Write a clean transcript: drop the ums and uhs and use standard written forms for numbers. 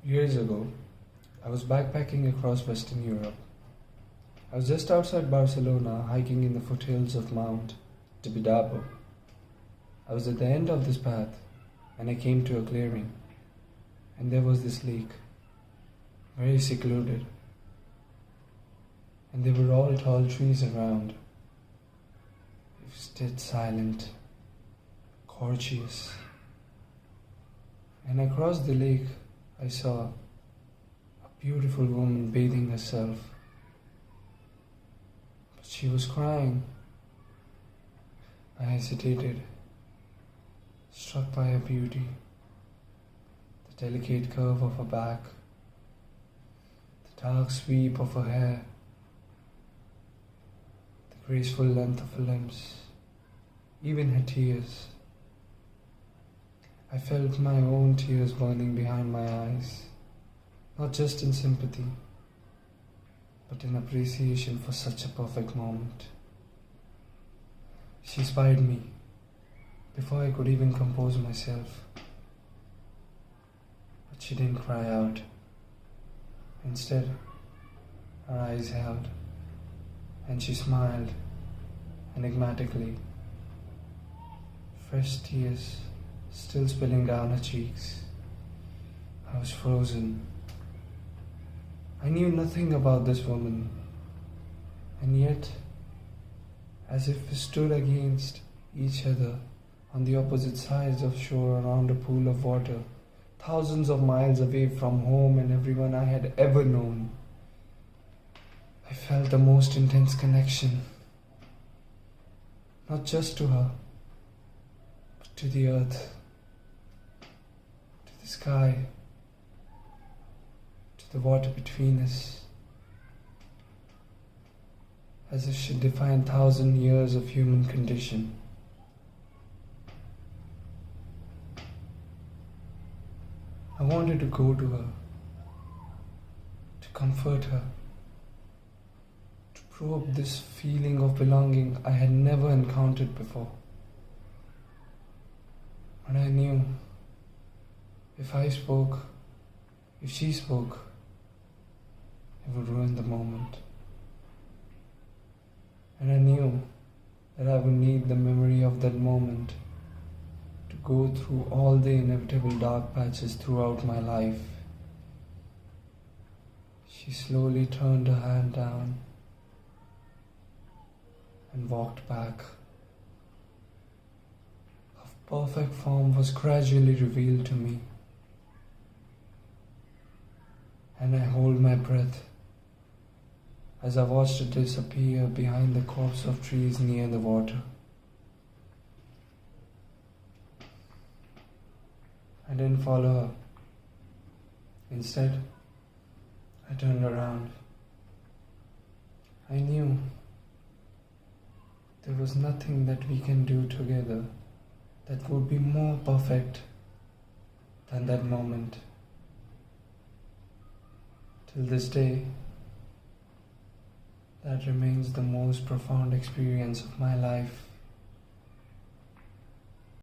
Years ago, I was backpacking across Western Europe. I was just outside Barcelona, hiking in the foothills of Mount Tibidabo. I was at the end of this path, and I came to a clearing, and there was this lake, very secluded, and there were all tall trees around. It stood silent, gorgeous, and across the lake I saw a beautiful woman bathing herself. But she was crying. I hesitated, struck by her beauty, the delicate curve of her back, the dark sweep of her hair, the graceful length of her limbs, even her tears. I felt my own tears burning behind my eyes, not just in sympathy, but in appreciation for such a perfect moment. She spied me before I could even compose myself, but she didn't cry out. Instead, her eyes held, and she smiled enigmatically, fresh tears still spilling down her cheeks. I was frozen. I knew nothing about this woman, and yet, as if we stood against each other on the opposite sides of shore around a pool of water, thousands of miles away from home and everyone I had ever known, I felt the most intense connection, not just to her, but to the earth, to the sky, to the water between us, as if she defined 1,000 years of human condition. I wanted to go to her, to comfort her, to probe this feeling of belonging I had never encountered before. But I knew if I spoke, if she spoke, it would ruin the moment. And I knew that I would need the memory of that moment to go through all the inevitable dark patches throughout my life. She slowly turned her hand down and walked back. Her perfect form was gradually revealed to me, and I held my breath as I watched it disappear behind the copse of trees near the water. I didn't follow her. Instead, I turned around. I knew there was nothing that we can do together that would be more perfect than that moment. Till this day, that remains the most profound experience of my life.